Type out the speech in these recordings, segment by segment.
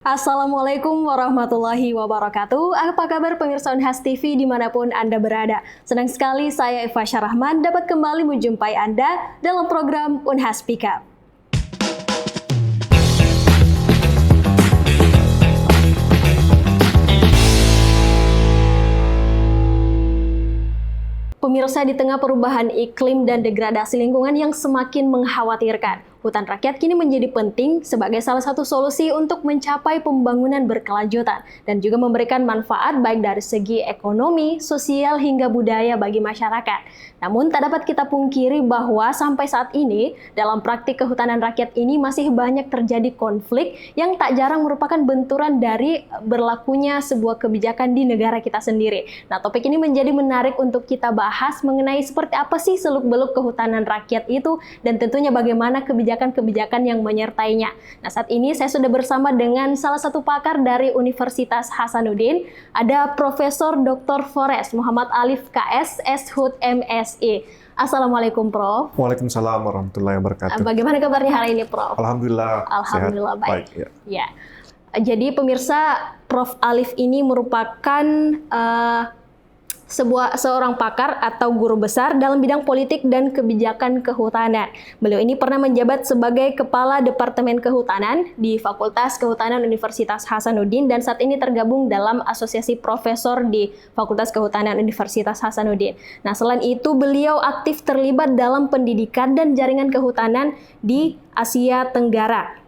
Assalamualaikum warahmatullahi wabarakatuh. Apa kabar pemirsa Unhas TV dimanapun Anda berada? Senang sekali saya Eva Syarahman dapat kembali menjumpai Anda dalam program Unhas Speak Up. Pemirsa, di tengah perubahan iklim dan degradasi lingkungan yang semakin mengkhawatirkan, hutan rakyat kini menjadi penting sebagai salah satu solusi untuk mencapai pembangunan berkelanjutan dan juga memberikan manfaat baik dari segi ekonomi, sosial, hingga budaya bagi masyarakat. Namun tak dapat kita pungkiri bahwa sampai saat ini dalam praktik kehutanan rakyat ini masih banyak terjadi konflik yang tak jarang merupakan benturan dari berlakunya sebuah kebijakan di negara kita sendiri. Nah, topik ini menjadi menarik untuk kita bahas mengenai seperti apa sih seluk-beluk kehutanan rakyat itu dan tentunya bagaimana kebijakan-kebijakan yang menyertainya. Nah, saat ini saya sudah bersama dengan salah satu pakar dari Universitas Hasanuddin, ada Profesor Dr. Forest Muhammad Alif KS, SHUT MSI. Assalamualaikum, Prof. Waalaikumsalam warahmatullahi wabarakatuh. Bagaimana kabarnya hari ini, Prof? Alhamdulillah. Alhamdulillah sehat, baik. Ya. Ya. Jadi pemirsa, Prof. Alif ini merupakan seorang pakar atau guru besar dalam bidang politik dan kebijakan kehutanan. Beliau ini pernah menjabat sebagai Kepala Departemen Kehutanan di Fakultas Kehutanan Universitas Hasanuddin dan saat ini tergabung dalam Asosiasi Profesor di Fakultas Kehutanan Universitas Hasanuddin. Nah, selain itu beliau aktif terlibat dalam pendidikan dan jaringan kehutanan di Asia Tenggara.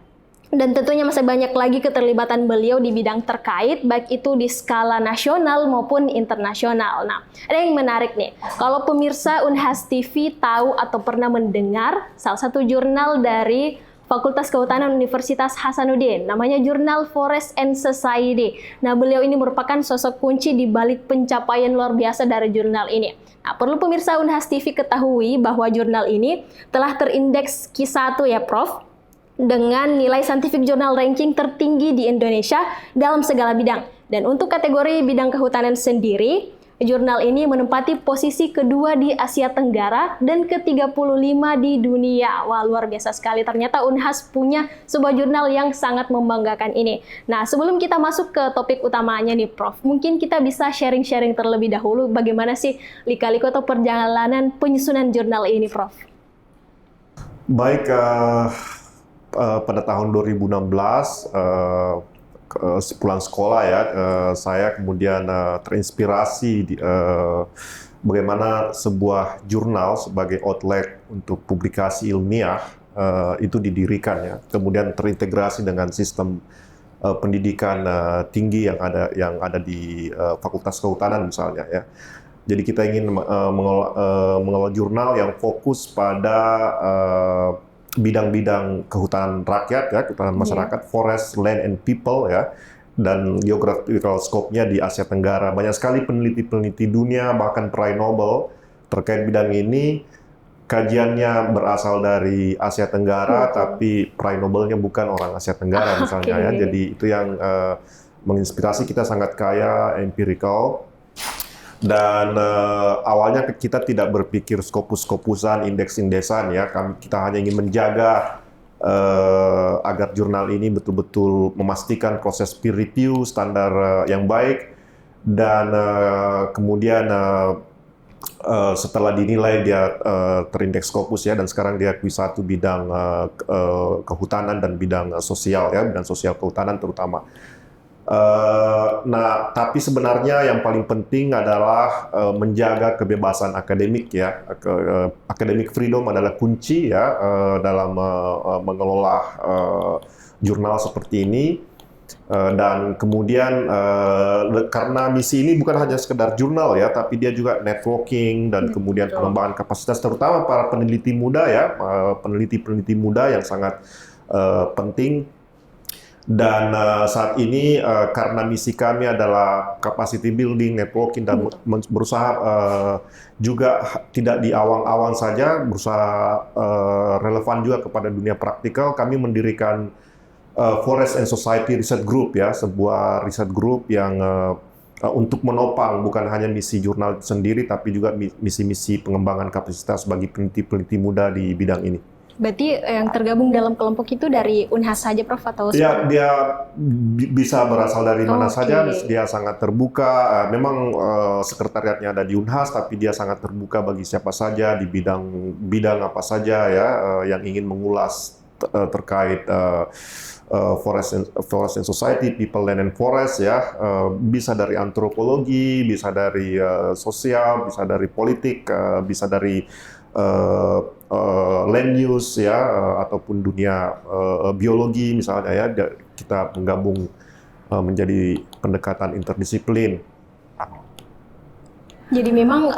Dan tentunya masih banyak lagi keterlibatan beliau di bidang terkait, baik itu di skala nasional maupun internasional. Nah, ada yang menarik nih. Kalau pemirsa Unhas TV tahu atau pernah mendengar salah satu jurnal dari Fakultas Kehutanan Universitas Hasanuddin, namanya Jurnal Forest and Society. Nah, beliau ini merupakan sosok kunci di balik pencapaian luar biasa dari jurnal ini. Nah, perlu pemirsa Unhas TV ketahui bahwa jurnal ini telah terindeks Q1 ya, Prof, dengan nilai scientific journal ranking tertinggi di Indonesia dalam segala bidang. Dan untuk kategori bidang kehutanan sendiri, jurnal ini menempati posisi kedua di Asia Tenggara dan ke-35 di dunia. Wah, luar biasa sekali. Ternyata Unhas punya sebuah jurnal yang sangat membanggakan ini. Nah, sebelum kita masuk ke topik utamanya nih, Prof, mungkin kita bisa sharing-sharing terlebih dahulu bagaimana sih lika-liku atau perjalanan penyusunan jurnal ini, Prof? Baik, pada tahun 2016 pulang sekolah ya, saya kemudian terinspirasi bagaimana sebuah jurnal sebagai outlet untuk publikasi ilmiah itu didirikan ya, kemudian terintegrasi dengan sistem pendidikan tinggi yang ada di Fakultas Kehutanan misalnya ya. Jadi kita ingin mengelola jurnal yang fokus pada bidang-bidang kehutanan rakyat ya, kehutanan masyarakat, forest, land and people ya, dan geographical scope-nya di Asia Tenggara. Banyak sekali peneliti-peneliti dunia bahkan peraih Nobel terkait bidang ini. Kajiannya berasal dari Asia Tenggara, tapi peraih Nobelnya bukan orang Asia Tenggara misalnya ya. Jadi itu yang menginspirasi kita, sangat kaya empirical. Dan awalnya kita tidak berpikir skopus-skopusan, indeks-indeksan ya. Kita hanya ingin menjaga agar jurnal ini betul-betul memastikan proses peer review standar yang baik, dan kemudian setelah dinilai dia terindeks Scopus ya, dan sekarang dia Q1 bidang kehutanan dan bidang sosial ya, bidang sosial kehutanan terutama. Nah, tapi sebenarnya yang paling penting adalah menjaga kebebasan akademik ya. Academic freedom adalah kunci ya dalam mengelola jurnal seperti ini. Dan kemudian karena misi ini bukan hanya sekedar jurnal ya, tapi dia juga networking dan kemudian pengembangan kapasitas, terutama para peneliti muda ya, peneliti-peneliti muda yang sangat penting. Dan saat ini karena misi kami adalah capacity building, networking, dan berusaha juga tidak di awang-awang saja, berusaha relevan juga kepada dunia praktikal, kami mendirikan Forest and Society Research Group ya, sebuah riset group yang untuk menopang bukan hanya misi jurnal sendiri, tapi juga misi-misi pengembangan kapasitas bagi peneliti-peneliti muda di bidang ini. Berarti yang tergabung dalam kelompok itu dari Unhas saja, Prof, atau Dia bisa berasal dari mana saja, Oke. dia sangat terbuka. Memang sekretariatnya ada di Unhas, tapi dia sangat terbuka bagi siapa saja di bidang apa saja ya yang ingin mengulas terkait Forest and Society, People, Land and Forest ya, bisa dari antropologi, bisa dari sosial, bisa dari politik, bisa dari land use ya, ataupun dunia biologi misalnya ya, kita menggabung menjadi pendekatan interdisiplin. Jadi memang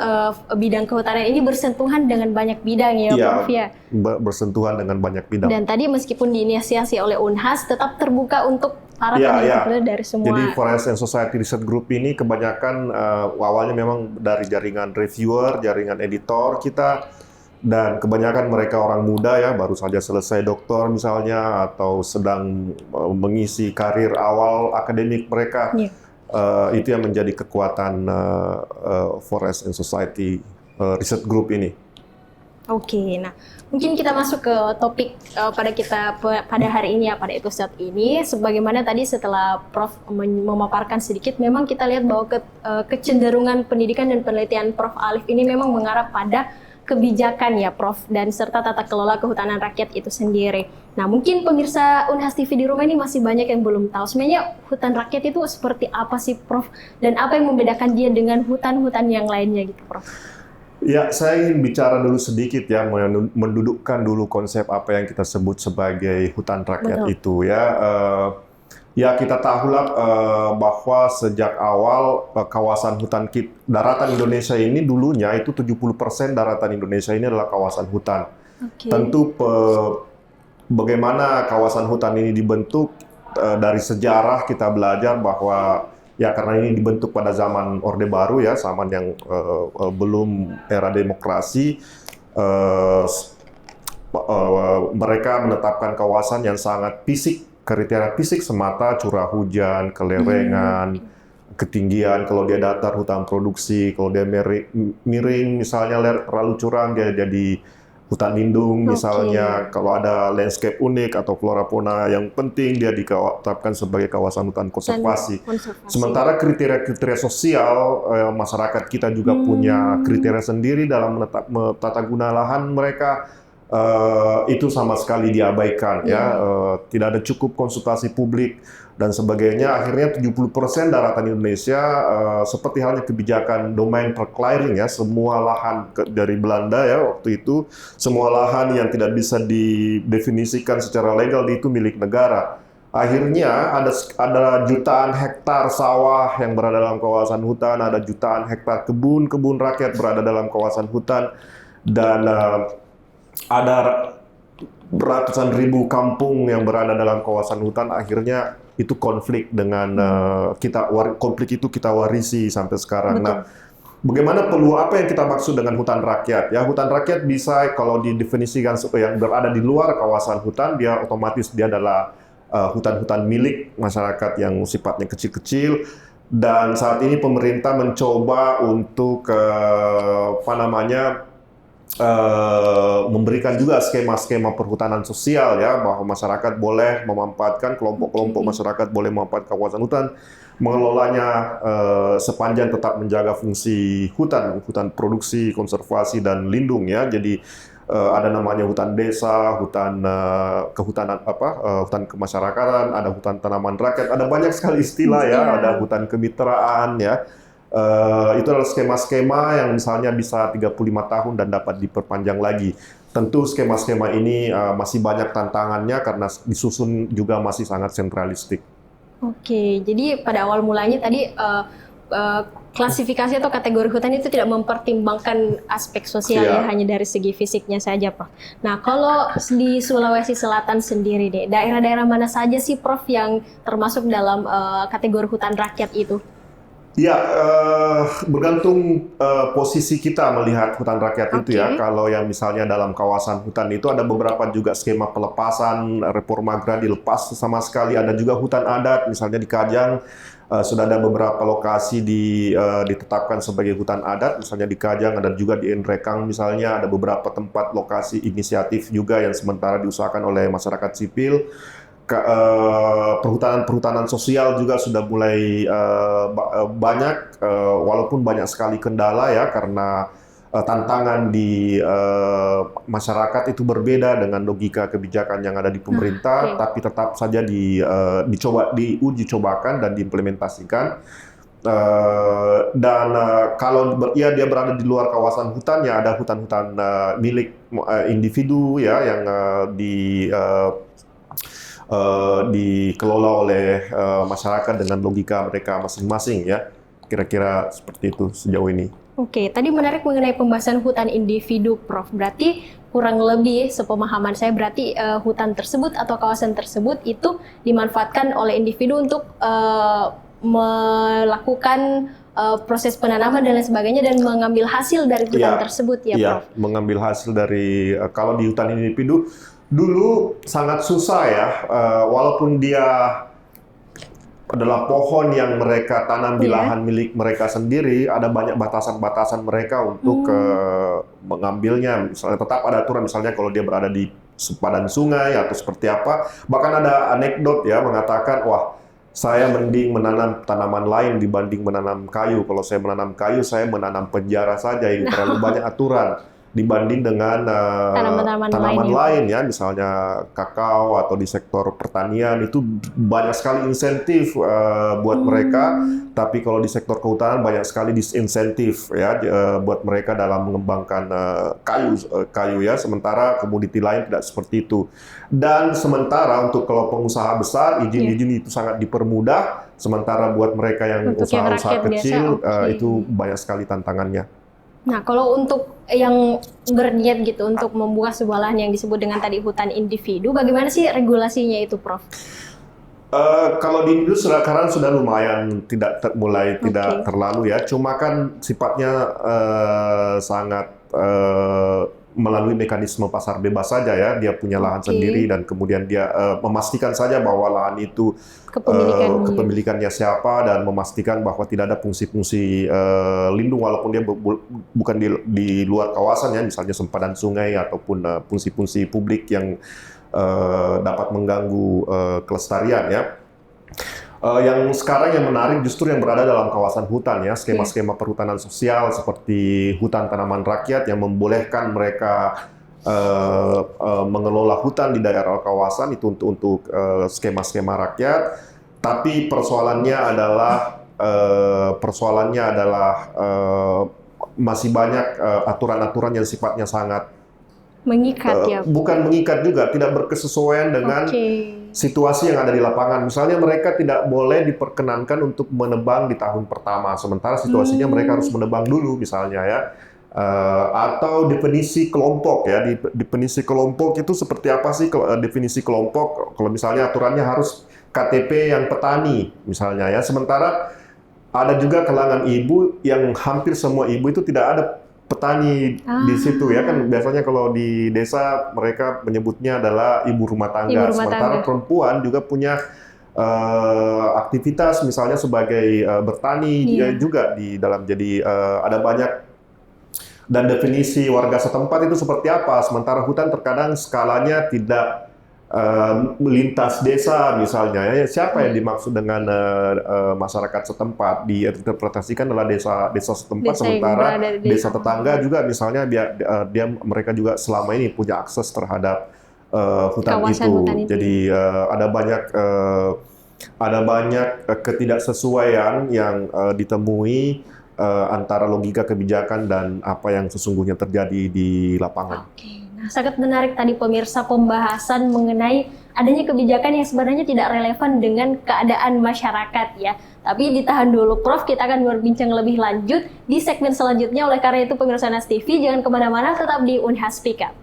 bidang kehutanan ini bersentuhan dengan banyak bidang ya, Prof ya. Bersentuhan dengan banyak bidang. Dan tadi meskipun diinisiasi oleh Unhas, tetap terbuka untuk para peneliti dari semua. Jadi Forest and Society Research Group ini kebanyakan awalnya memang dari jaringan reviewer, jaringan editor kita, dan kebanyakan mereka orang muda ya, baru saja selesai doktor misalnya, atau sedang mengisi karir awal akademik mereka. Itu yang menjadi kekuatan Forest and Society Research Group ini. Oke, nah mungkin kita masuk ke topik pada hari ini ya, pada episode ini. Sebagaimana tadi setelah Prof memaparkan sedikit, memang kita lihat bahwa kecenderungan pendidikan dan penelitian Prof Alif ini memang mengarah pada kebijakan ya, Prof, dan serta tata kelola kehutanan rakyat itu sendiri. Nah, mungkin pemirsa Unhas TV di rumah ini masih banyak yang belum tahu sebenarnya hutan rakyat itu seperti apa sih, Prof, dan apa yang membedakan dia dengan hutan-hutan yang lainnya gitu, Prof. Ya, saya ingin bicara dulu sedikit ya, mendudukkan dulu konsep apa yang kita sebut sebagai hutan rakyat. Betul. Itu ya. Ya, kita tahulah bahwa sejak awal kawasan hutan daratan Indonesia ini dulunya itu 70% daratan Indonesia ini adalah kawasan hutan. Tentu bagaimana kawasan hutan ini dibentuk, dari sejarah kita belajar bahwa ya karena ini dibentuk pada zaman Orde Baru ya, zaman yang belum era demokrasi, mereka menetapkan kawasan yang sangat fisik, kriteria fisik semata, curah hujan, kelerengan, ketinggian, kalau dia datar hutan produksi, kalau dia miring misalnya terlalu curam dia jadi hutan lindung misalnya, kalau ada landscape unik atau flora fauna yang penting dia ditetapkan sebagai kawasan hutan konservasi. Sementara kriteria sosial masyarakat kita juga punya kriteria sendiri dalam tata guna lahan mereka. Itu sama sekali diabaikan ya, tidak ada cukup konsultasi publik dan sebagainya. Akhirnya 70% daratan Indonesia seperti halnya kebijakan domain per clearing ya, semua lahan dari Belanda ya waktu itu, semua lahan yang tidak bisa didefinisikan secara legal itu milik negara. Akhirnya ada jutaan hektar sawah yang berada dalam kawasan hutan, ada jutaan hektar kebun rakyat berada dalam kawasan hutan, dan ada ratusan ribu kampung yang berada dalam kawasan hutan. Akhirnya itu konflik dengan konflik itu kita warisi sampai sekarang. Betul. Nah, bagaimana apa yang kita maksud dengan hutan rakyat? Ya, hutan rakyat bisa kalau didefinisikan yang berada di luar kawasan hutan, dia otomatis dia adalah hutan-hutan milik masyarakat yang sifatnya kecil-kecil. Dan saat ini pemerintah mencoba untuk memberikan juga skema-skema perhutanan sosial ya, bahwa masyarakat boleh memanfaatkan, kelompok-kelompok masyarakat boleh memanfaatkan kawasan hutan, mengelolanya sepanjang tetap menjaga fungsi hutan produksi, konservasi dan lindung ya. Jadi ada namanya hutan desa, hutan hutan kemasyarakatan, ada hutan tanaman rakyat, ada banyak sekali istilah ya, ada hutan kemitraan ya. Itu adalah skema-skema yang misalnya bisa 35 tahun dan dapat diperpanjang lagi. Tentu skema-skema ini masih banyak tantangannya karena disusun juga masih sangat sentralistik. Oke, jadi pada awal mulanya tadi klasifikasi atau kategori hutan itu tidak mempertimbangkan aspek sosial ya, hanya dari segi fisiknya saja, Prof. Nah, kalau di Sulawesi Selatan sendiri deh, daerah-daerah mana saja sih, Prof, yang termasuk dalam kategori hutan rakyat itu? Ya, bergantung posisi kita melihat hutan rakyat itu ya. Kalau yang misalnya dalam kawasan hutan itu ada beberapa juga skema pelepasan, reforma agraria dilepas sama sekali. Ada juga hutan adat, misalnya di Kajang, sudah ada beberapa lokasi ditetapkan sebagai hutan adat, misalnya di Kajang, ada juga di Nrekang misalnya, ada beberapa tempat lokasi inisiatif juga yang sementara diusahakan oleh masyarakat sipil. Perhutanan sosial juga sudah mulai banyak, walaupun banyak sekali kendala ya, karena tantangan di masyarakat itu berbeda dengan logika kebijakan yang ada di pemerintah, tapi tetap saja diuji cobakan dan diimplementasikan. Dan kalau dia berada di luar kawasan hutan, ya ada hutan-hutan milik individu ya yang dikelola oleh masyarakat dengan logika mereka masing-masing ya. Kira-kira seperti itu sejauh ini. Oke, tadi menarik mengenai pembahasan hutan individu, Prof. Berarti kurang lebih sepemahaman saya berarti hutan tersebut atau kawasan tersebut itu dimanfaatkan oleh individu untuk melakukan proses penanaman dan lain sebagainya dan mengambil hasil dari hutan tersebut ya, Prof? Iya, mengambil hasil dari, kalau di hutan individu dulu sangat susah ya, walaupun dia adalah pohon yang mereka tanam di lahan milik mereka sendiri, ada banyak batasan-batasan mereka untuk mengambilnya. Misalnya tetap ada aturan, misalnya kalau dia berada di sepadan sungai atau seperti apa. Bahkan ada anekdot ya mengatakan, wah saya mending menanam tanaman lain dibanding menanam kayu. Kalau saya menanam kayu, saya menanam penjara saja, ini terlalu banyak aturan. Dibanding dengan tanaman lain ya, misalnya kakao atau di sektor pertanian itu banyak sekali insentif buat mereka, tapi kalau di sektor kehutanan banyak sekali disinsentif ya buat mereka dalam mengembangkan kayu ya, sementara komoditi lain tidak seperti itu. Dan sementara untuk kalau pengusaha besar izin-izin itu sangat dipermudah, sementara buat mereka yang usaha-usaha kecil itu banyak sekali tantangannya. Nah, kalau untuk yang berniat gitu untuk membuka sebuah lahan yang disebut dengan tadi hutan individu, bagaimana sih regulasinya itu, Prof? Kalau di Indonesia sekarang sudah lumayan tidak terlalu ya, cuma kan sifatnya sangat melalui mekanisme pasar bebas saja ya, dia punya lahan sendiri dan kemudian dia memastikan saja bahwa lahan itu kepemilikannya siapa dan memastikan bahwa tidak ada fungsi-fungsi lindung walaupun dia bukan di luar kawasan ya, misalnya sempadan sungai ataupun fungsi-fungsi publik yang dapat mengganggu kelestarian ya. Yang sekarang yang menarik justru yang berada dalam kawasan hutan ya, skema-skema perhutanan sosial seperti hutan tanaman rakyat yang membolehkan mereka mengelola hutan di daerah kawasan itu untuk skema-skema rakyat, tapi persoalannya adalah masih banyak aturan-aturan yang sifatnya sangat mengikat ya. Bukan mengikat juga, tidak berkesesuaian dengan situasi yang ada di lapangan. Misalnya mereka tidak boleh diperkenankan untuk menebang di tahun pertama, sementara situasinya mereka harus menebang dulu misalnya ya. Atau definisi kelompok ya, definisi kelompok itu seperti apa sih definisi kelompok? Kalau misalnya aturannya harus KTP yang petani misalnya ya, sementara ada juga kalangan ibu yang hampir semua ibu itu tidak ada petani di situ ya, kan biasanya kalau di desa mereka menyebutnya adalah ibu rumah tangga, sementara perempuan juga punya aktivitas misalnya sebagai bertani juga di dalam, jadi ada banyak. Dan definisi warga setempat itu seperti apa, sementara hutan terkadang skalanya tidak lintas desa misalnya ya, siapa yang dimaksud dengan masyarakat setempat, diinterpretasikan adalah desa setempat, sementara desa tetangga juga misalnya mereka juga selama ini punya akses terhadap hutan itu. Jadi ada banyak ketidaksesuaian yang ditemui antara logika kebijakan dan apa yang sesungguhnya terjadi di lapangan. Nah, sangat menarik tadi pemirsa pembahasan mengenai adanya kebijakan yang sebenarnya tidak relevan dengan keadaan masyarakat ya. Tapi ditahan dulu Prof, kita akan berbincang lebih lanjut di segmen selanjutnya. Oleh karena itu pemirsa Nas TV jangan kemana-mana, tetap di Unhas Speak Up.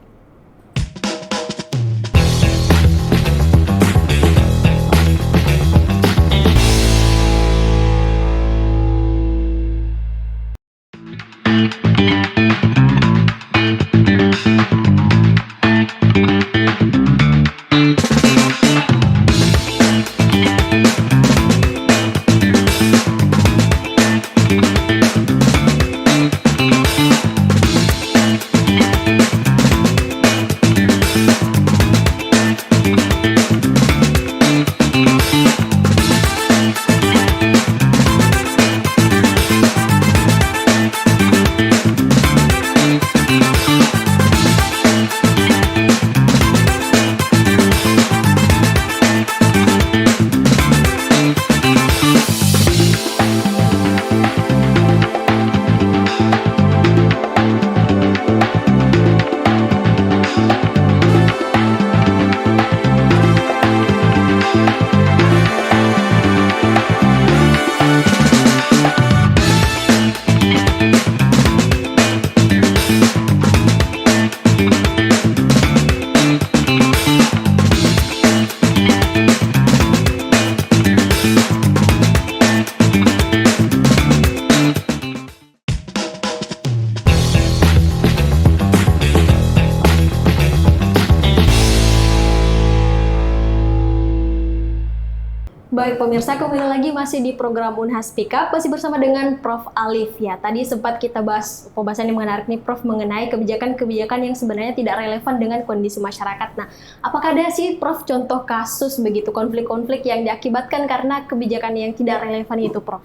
pemirsa, kembali lagi masih di program Unhas Speak Up, masih bersama dengan Prof. Alif ya. Tadi sempat kita bahas pembahasan yang menarik nih Prof mengenai kebijakan-kebijakan yang sebenarnya tidak relevan dengan kondisi masyarakat. Nah, apakah ada sih Prof contoh kasus begitu konflik-konflik yang diakibatkan karena kebijakan yang tidak relevan itu Prof?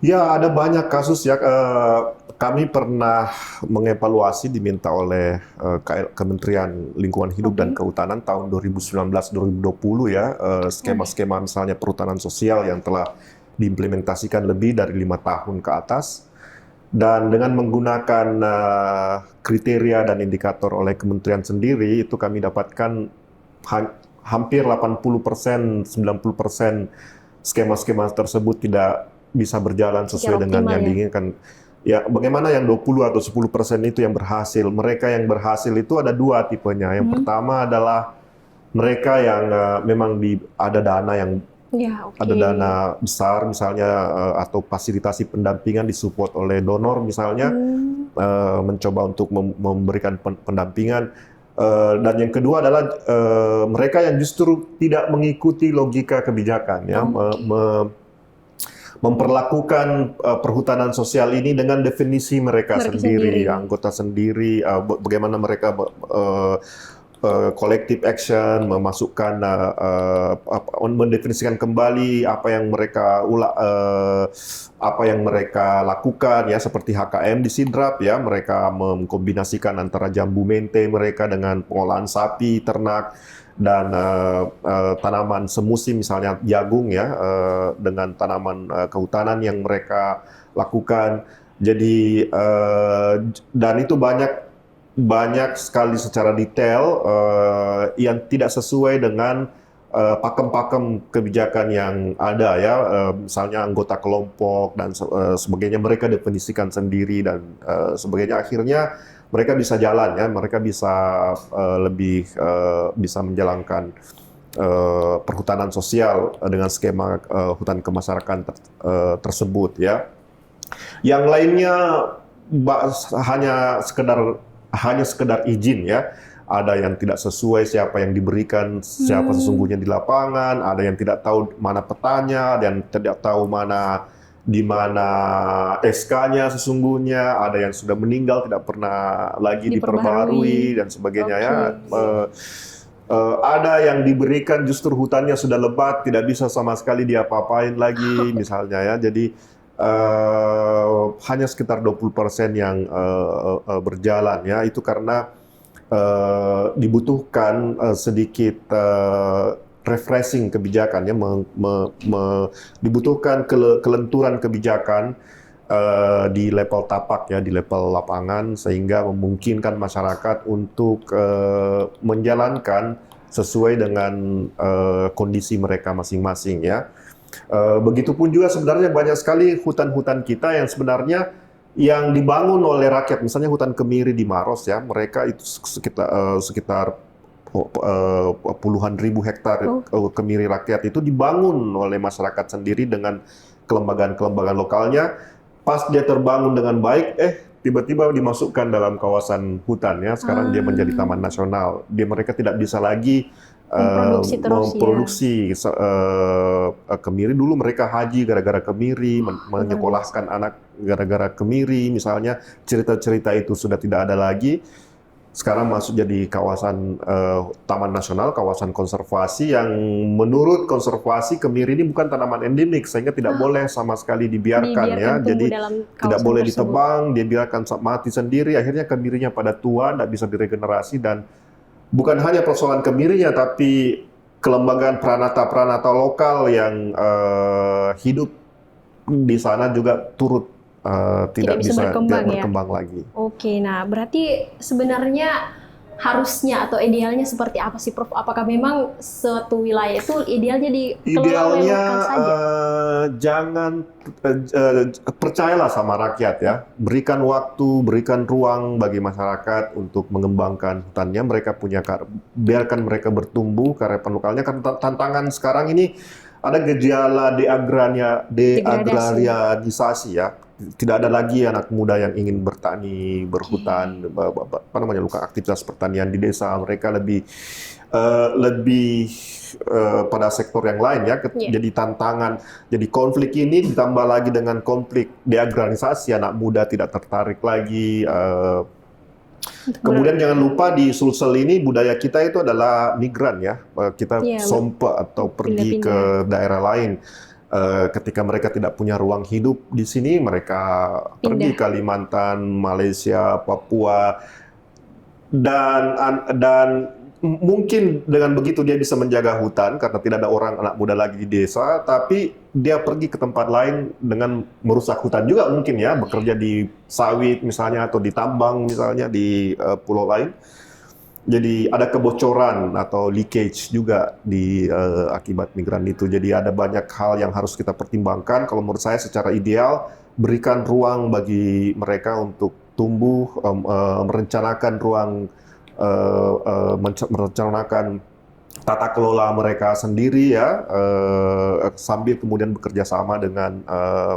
Ya, ada banyak kasus ya. Kami pernah mengevaluasi diminta oleh Kementerian Lingkungan Hidup dan Kehutanan tahun 2019-2020 ya, skema-skema misalnya perhutanan sosial yang telah diimplementasikan lebih dari 5 tahun ke atas. Dan dengan menggunakan kriteria dan indikator oleh kementerian sendiri, itu kami dapatkan hampir 80%, 90% skema-skema tersebut tidak bisa berjalan sesuai dengan yang diinginkan. Ya, bagaimana yang 20 atau 10% itu yang berhasil? Mereka yang berhasil itu ada dua tipenya. Yang pertama adalah mereka yang memang ada dana yang ada dana besar misalnya atau fasilitasi pendampingan disupport oleh donor misalnya, mencoba untuk memberikan pendampingan. Dan yang kedua adalah mereka yang justru tidak mengikuti logika kebijakan, ya, memperlakukan perhutanan sosial ini dengan definisi mereka sendiri, anggota sendiri, bagaimana mereka collective action, memasukkan, mendefinisikan kembali apa yang mereka lakukan, ya, seperti HKM di Sidrap, ya, mereka mengkombinasikan antara jambu mente mereka dengan pengolahan sapi, ternak, dan tanaman semusim misalnya jagung, ya, dengan tanaman kehutanan yang mereka lakukan. Jadi dan itu banyak sekali secara detail yang tidak sesuai dengan pakem-pakem kebijakan yang ada, ya, misalnya anggota kelompok dan sebagainya mereka definisikan sendiri dan sebagainya. Akhirnya mereka bisa jalan, ya, mereka bisa lebih bisa menjalankan perhutanan sosial dengan skema hutan kemasyarakatan tersebut, ya. Yang lainnya hanya sekedar izin, ya. Ada yang tidak sesuai siapa yang diberikan, siapa sesungguhnya di lapangan, ada yang tidak tahu mana petanya, ada yang tidak tahu di mana SK-nya sesungguhnya, ada yang sudah meninggal tidak pernah lagi diperbarui dan sebagainya, ya. Ada yang diberikan justru hutannya sudah lebat, tidak bisa sama sekali diapa-apain lagi misalnya, ya. Jadi hanya sekitar 20% yang berjalan, ya. Itu karena dibutuhkan sedikit refreshing kebijakan, ya, dibutuhkan kelenturan kebijakan di level tapak, ya, di level lapangan, sehingga memungkinkan masyarakat untuk menjalankan sesuai dengan kondisi mereka masing-masing, ya. Begitupun juga sebenarnya banyak sekali hutan-hutan kita yang sebenarnya yang dibangun oleh rakyat, misalnya hutan kemiri di Maros, ya, mereka itu sekitar puluhan ribu hektar kemiri rakyat itu dibangun oleh masyarakat sendiri dengan kelembagaan-kelembagaan lokalnya. Pas dia terbangun dengan baik, tiba-tiba dimasukkan dalam kawasan hutan, ya. Sekarang dia menjadi taman nasional. Mereka tidak bisa lagi memproduksi kemiri. Dulu mereka haji gara-gara kemiri, menyekolahkan anak gara-gara kemiri, misalnya. Cerita-cerita itu sudah tidak ada lagi. Sekarang masuk jadi kawasan taman nasional, kawasan konservasi yang menurut konservasi kemiri ini bukan tanaman endemik, sehingga tidak boleh sama sekali dibiarkan, ya. Jadi tidak boleh ditebang, dia biarkan mati sendiri. Akhirnya kemirinya pada tua, tidak bisa diregenerasi, dan bukan hanya persoalan kemirinya, tapi kelembagaan pranata-pranata lokal yang hidup di sana juga turut tidak bisa berkembang lagi. Oke, nah berarti sebenarnya harusnya atau idealnya seperti apa sih, Prof? Apakah memang suatu wilayah itu idealnya dikelola oleh lokal saja? Jangan percayalah sama rakyat, ya. Berikan waktu, berikan ruang bagi masyarakat untuk mengembangkan hutannya. Biarkan mereka bertumbuh kearifan lokalnya. Karena tantangan sekarang ini ada gejala deagrarianisasi, ya. Tidak ada lagi anak muda yang ingin bertani, berhutan, luka aktivitas pertanian di desa. Mereka lebih lebih pada sektor yang lain ya. Jadi tantangan, jadi konflik ini ditambah lagi dengan konflik deagrarisasi, anak muda tidak tertarik lagi. Kemudian jangan lupa di Sulsel ini budaya kita itu adalah migran ya. Kita sompe atau pergi ke daerah lain. Ketika mereka tidak punya ruang hidup di sini, mereka pergi Kalimantan, Malaysia, Papua, dan mungkin dengan begitu dia bisa menjaga hutan karena tidak ada orang anak muda lagi di desa, tapi dia pergi ke tempat lain dengan merusak hutan juga mungkin ya, bekerja di sawit misalnya atau di tambang misalnya di pulau lain. Jadi ada kebocoran atau leakage juga di akibat migran itu. Jadi ada banyak hal yang harus kita pertimbangkan. Kalau menurut saya secara ideal berikan ruang bagi mereka untuk tumbuh, merencanakan ruang, merencanakan tata kelola mereka sendiri ya, sambil kemudian bekerja sama dengan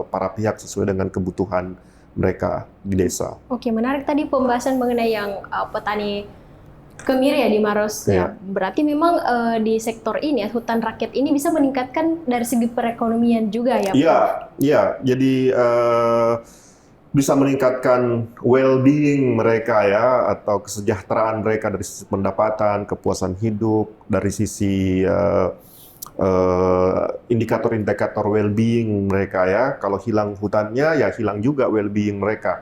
para pihak sesuai dengan kebutuhan mereka di desa. Oke, menarik tadi pembahasan mengenai yang petani kemiri ya di Maros. Ya, berarti memang di sektor ini ya, hutan rakyat ini bisa meningkatkan dari segi perekonomian juga ya, Prof? Iya. Jadi bisa meningkatkan well-being mereka ya, atau kesejahteraan mereka dari sisi pendapatan, kepuasan hidup, dari sisi indikator-indikator well-being mereka ya. Kalau hilang hutannya ya hilang juga well-being mereka.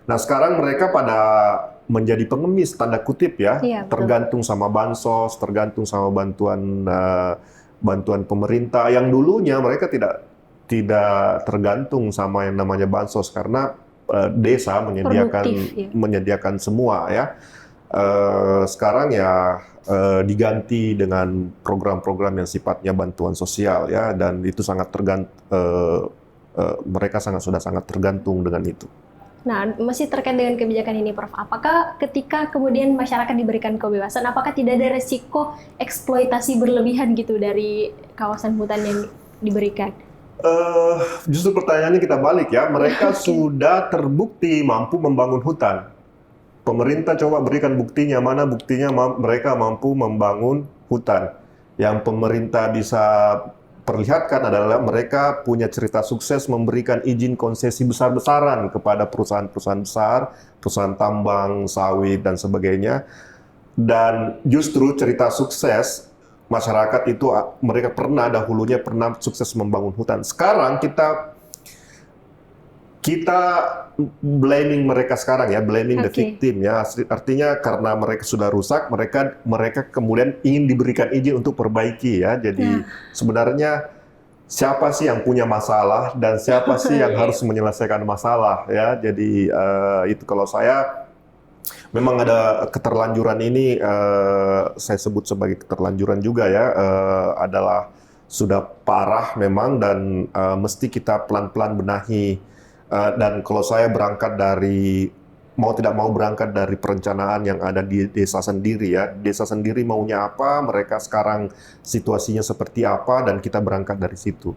Nah sekarang mereka pada menjadi pengemis tanda kutip ya, tergantung sama bansos, tergantung sama bantuan pemerintah. Yang dulunya mereka tidak tergantung sama yang namanya bansos karena desa menyediakan semua ya. Sekarang ya diganti dengan program-program yang sifatnya bantuan sosial ya, dan itu sangat mereka sudah sangat tergantung dengan itu. Nah, masih terkait dengan kebijakan ini, Prof. Apakah ketika kemudian masyarakat diberikan kebebasan, apakah tidak ada resiko eksploitasi berlebihan gitu dari kawasan hutan yang diberikan? Justru pertanyaannya kita balik ya, mereka sudah terbukti mampu membangun hutan. Pemerintah coba berikan buktinya, mana buktinya mereka mampu membangun hutan. Yang pemerintah bisa perlihatkan adalah mereka punya cerita sukses memberikan izin konsesi besar-besaran kepada perusahaan-perusahaan besar, perusahaan tambang, sawit, dan sebagainya. Dan justru cerita sukses masyarakat itu mereka dahulunya pernah sukses membangun hutan. Sekarang kita blaming mereka sekarang ya, blaming the victim ya. Artinya karena mereka sudah rusak, mereka kemudian ingin diberikan izin untuk perbaiki ya. Jadi sebenarnya siapa sih yang punya masalah dan siapa sih yang harus menyelesaikan masalah ya. Jadi itu kalau saya memang ada keterlanjuran ini, saya sebut sebagai keterlanjuran juga ya, adalah sudah parah memang dan mesti kita pelan-pelan benahi. Dan kalau saya berangkat dari, mau tidak mau berangkat dari perencanaan yang ada di desa sendiri ya. Desa sendiri maunya apa, mereka sekarang situasinya seperti apa, dan kita berangkat dari situ.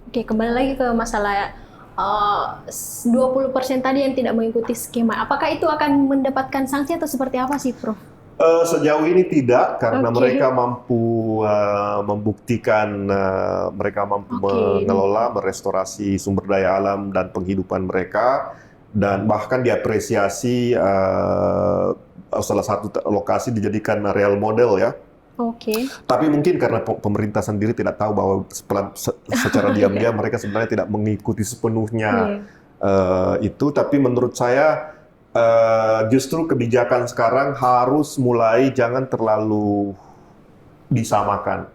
Oke, kembali lagi ke masalah 20% tadi yang tidak mengikuti skema. Apakah itu akan mendapatkan sanksi atau seperti apa sih, Prof? Sejauh ini tidak, karena mereka mampu membuktikan, mereka mampu mengelola, merestorasi sumber daya alam dan penghidupan mereka, dan bahkan diapresiasi salah satu lokasi dijadikan real model ya. Tapi mungkin karena pemerintah sendiri tidak tahu bahwa secara diam-diam mereka sebenarnya tidak mengikuti sepenuhnya itu, tapi menurut saya justru kebijakan sekarang harus mulai jangan terlalu disamakan.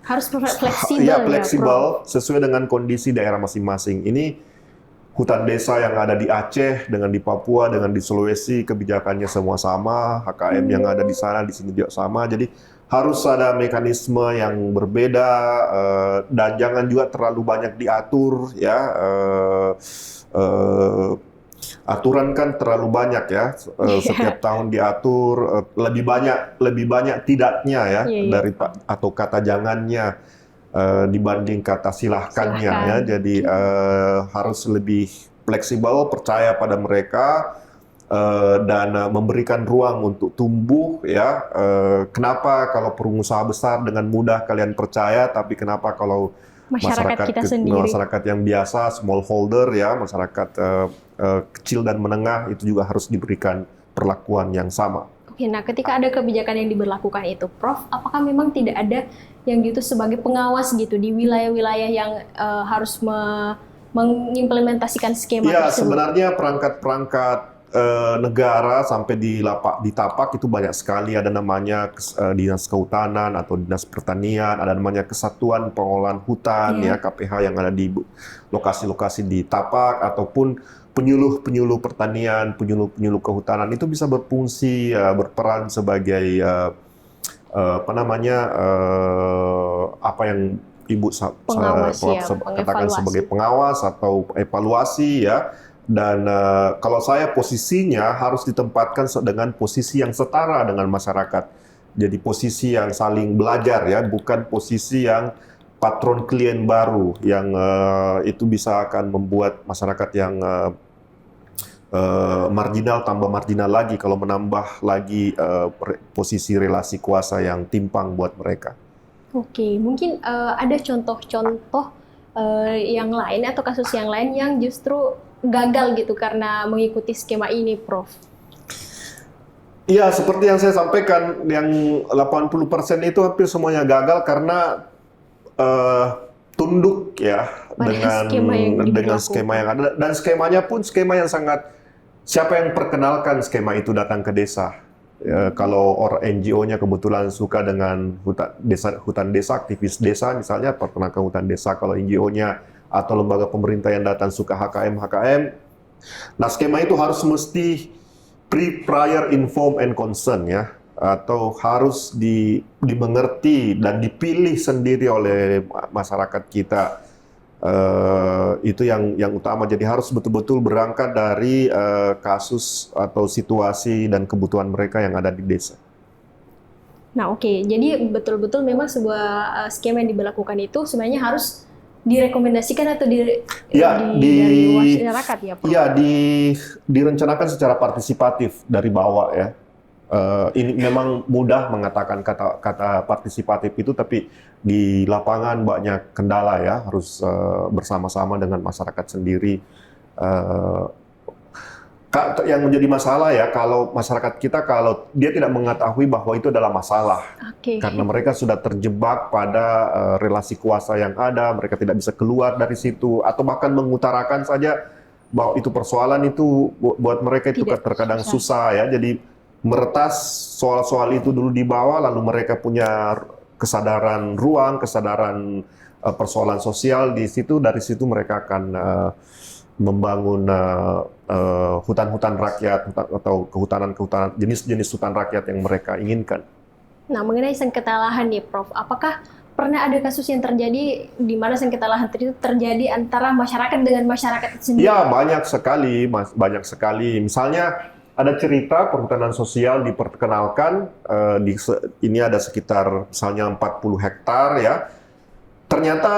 Harus fleksibel. Ya, fleksibel sesuai dengan kondisi daerah masing-masing. Ini hutan desa yang ada di Aceh dengan di Papua dengan di Sulawesi kebijakannya semua sama, HKM yang ada di sana di sini juga sama. Jadi harus ada mekanisme yang berbeda dan jangan juga terlalu banyak diatur ya. Aturan kan terlalu banyak ya, setiap tahun diatur, lebih banyak tidaknya ya dari atau kata jangannya dibanding kata silahkannya ya. Jadi harus lebih fleksibel, percaya pada mereka, dan memberikan ruang untuk tumbuh ya. Kenapa kalau pengusaha besar dengan mudah kalian percaya, tapi kenapa kalau Masyarakat kita sendiri. masyarakat yang biasa, smallholder ya, masyarakat kecil dan menengah itu juga harus diberikan perlakuan yang sama. Oke, nah ketika ada kebijakan yang diberlakukan itu, Prof, apakah memang tidak ada yang gitu sebagai pengawas gitu di wilayah-wilayah yang harus mengimplementasikan skema Ya, tersebut? sebenarnya perangkat-perangkat negara sampai di tapak itu banyak sekali. Ada namanya Dinas Kehutanan atau Dinas Pertanian, ada namanya Kesatuan Pengelolaan Hutan ya, KPH yang ada di lokasi-lokasi di tapak, ataupun penyuluh-penyuluh pertanian, penyuluh-penyuluh kehutanan itu bisa berfungsi berperan sebagai apa yang Ibu Pengawas ya, katakan pengevaluasi. sebagai pengawas atau evaluasi ya. Dan kalau saya posisinya harus ditempatkan dengan posisi yang setara dengan masyarakat. Jadi posisi yang saling belajar ya, bukan posisi yang patron klien baru yang itu bisa akan membuat masyarakat yang marginal tambah marginal lagi kalau menambah lagi posisi relasi kuasa yang timpang buat mereka. Oke, mungkin ada contoh-contoh yang lain atau kasus yang lain yang justru gagal gitu karena mengikuti skema ini, Prof. Iya, seperti yang saya sampaikan, yang 80% itu hampir semuanya gagal karena tunduk ya Pada skema yang dengan diberlakukan. skema yang ada, dan skemanya pun skema yang sangat, siapa yang perkenalkan skema itu datang ke desa. Kalau NGO-nya kebetulan suka dengan hutan desa, aktivis desa misalnya, perkenalkan hutan desa. Kalau NGO-nya atau lembaga pemerintah yang datang suka HKM. Nah, skema itu harus mesti prior inform and consent ya, atau harus dimengerti dan dipilih sendiri oleh masyarakat kita. Itu yang utama. Jadi harus betul-betul berangkat dari kasus atau situasi dan kebutuhan mereka yang ada di desa. Nah, oke. Jadi betul-betul memang sebuah skema yang diberlakukan itu sebenarnya harus direkomendasikan atau dari masyarakat ya, Prof? Iya, direncanakan secara partisipatif dari bawah ya. Ini memang mudah mengatakan kata partisipatif itu, tapi di lapangan banyak kendala ya, harus bersama-sama dengan masyarakat sendiri. Yang menjadi masalah ya, kalau masyarakat kita kalau dia tidak mengetahui bahwa itu adalah masalah, karena mereka sudah terjebak pada relasi kuasa yang ada, mereka tidak bisa keluar dari situ, atau bahkan mengutarakan saja bahwa itu persoalan itu buat mereka itu terkadang susah ya. Jadi meretas soal-soal itu dulu di bawah, lalu mereka punya kesadaran ruang, kesadaran persoalan sosial di situ, dari situ mereka akan membangun hutan-hutan rakyat atau kehutanan-kehutanan, jenis-jenis hutan rakyat yang mereka inginkan. Nah, mengenai sengketa lahan nih, Prof, apakah pernah ada kasus yang terjadi di mana sengketa lahan itu terjadi antara masyarakat dengan masyarakat sendiri? Ya, banyak sekali. Misalnya ada cerita perhutanan sosial diperkenalkan, ini ada sekitar misalnya 40 hektar ya. Ternyata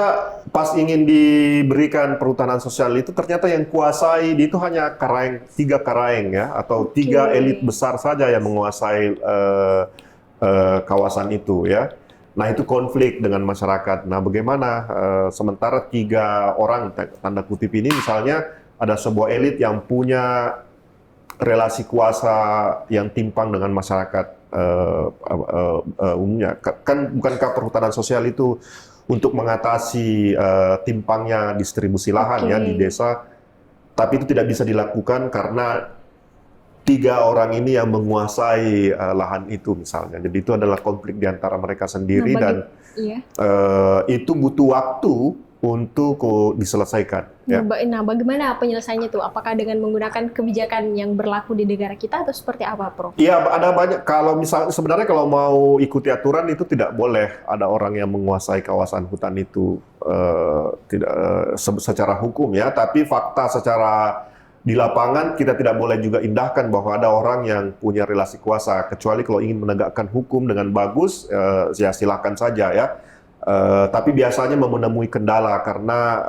pas ingin diberikan perhutanan sosial itu, ternyata yang kuasai itu hanya tiga karaeng ya, atau tiga elit besar saja yang menguasai kawasan itu ya. Nah, itu konflik dengan masyarakat. Nah, bagaimana sementara tiga orang, tanda kutip ini misalnya, ada sebuah elit yang punya relasi kuasa yang timpang dengan masyarakat umumnya. Kan bukankah perhutanan sosial itu untuk mengatasi timpangnya distribusi lahan ya di desa, tapi itu tidak bisa dilakukan karena tiga orang ini yang menguasai lahan itu misalnya. Jadi itu adalah konflik di antara mereka sendiri, dan itu butuh waktu untuk diselesaikan. Ya. Nah, bagaimana penyelesaiannya tuh? Apakah dengan menggunakan kebijakan yang berlaku di negara kita atau seperti apa, Prof? Iya, ada banyak. Kalau misalnya sebenarnya kalau mau ikuti aturan itu tidak boleh ada orang yang menguasai kawasan hutan itu tidak secara hukum ya. Tapi fakta secara di lapangan kita tidak boleh juga indahkan bahwa ada orang yang punya relasi kuasa, kecuali kalau ingin menegakkan hukum dengan bagus, ya silakan saja ya. Tapi biasanya menemui kendala karena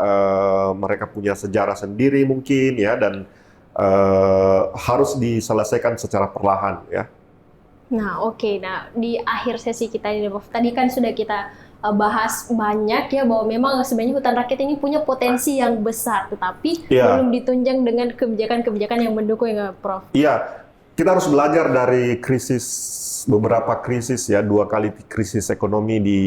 mereka punya sejarah sendiri mungkin ya, dan harus diselesaikan secara perlahan ya. Nah, oke. Nah, di akhir sesi kita ini, Prof, tadi kan sudah kita bahas banyak ya bahwa memang sebenarnya hutan rakyat ini punya potensi yang besar, tetapi belum ditunjang dengan kebijakan-kebijakan yang mendukung ya, Prof. Iya, kita harus belajar dari beberapa krisis ya, 2 kali krisis ekonomi di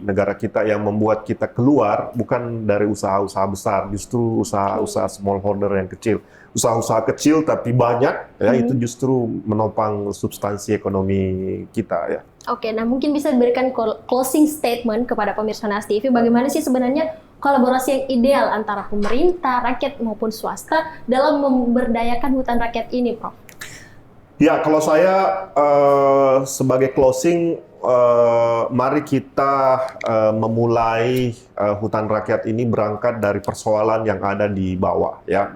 negara kita yang membuat kita keluar bukan dari usaha-usaha besar, justru usaha-usaha smallholder yang kecil. Usaha-usaha kecil tapi banyak ya, itu justru menopang substansi ekonomi kita ya. Oke, nah mungkin bisa diberikan closing statement kepada pemirsa Nas TV, bagaimana sih sebenarnya kolaborasi yang ideal antara pemerintah, rakyat maupun swasta dalam memberdayakan hutan rakyat ini, Prof? Ya, kalau saya sebagai closing, mari kita memulai hutan rakyat ini berangkat dari persoalan yang ada di bawah, ya,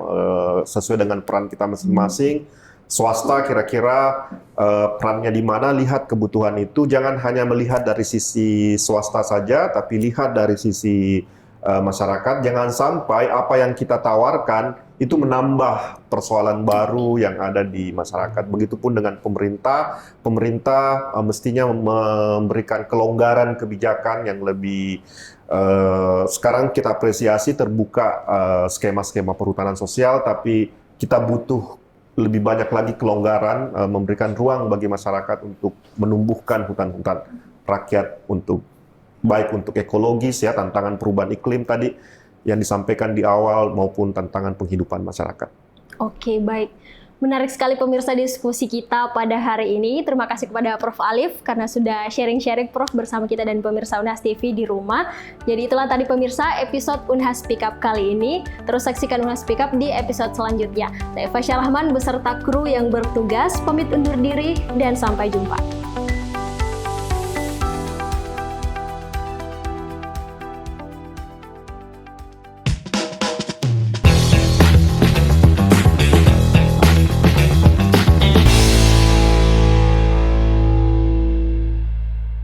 sesuai dengan peran kita masing-masing. Swasta kira-kira perannya di mana, lihat kebutuhan itu, jangan hanya melihat dari sisi swasta saja, tapi lihat dari sisi masyarakat. Jangan sampai apa yang kita tawarkan itu menambah persoalan baru yang ada di masyarakat. Begitupun dengan pemerintah. Pemerintah mestinya memberikan kelonggaran kebijakan yang lebih sekarang kita apresiasi terbuka skema-skema perhutanan sosial, tapi kita butuh lebih banyak lagi kelonggaran, memberikan ruang bagi masyarakat untuk menumbuhkan hutan-hutan rakyat untuk baik untuk ekologis ya, tantangan perubahan iklim tadi yang disampaikan di awal maupun tantangan penghidupan masyarakat. Oke, baik. Menarik sekali pemirsa diskusi kita pada hari ini. Terima kasih kepada Prof. Alif karena sudah sharing-sharing Prof bersama kita dan pemirsa Unhas TV di rumah. Jadi itulah tadi pemirsa episode Unhas Speak Up kali ini. Terus saksikan Unhas Speak Up di episode selanjutnya. Saya Fasya Rahman beserta kru yang bertugas pamit undur diri dan sampai jumpa.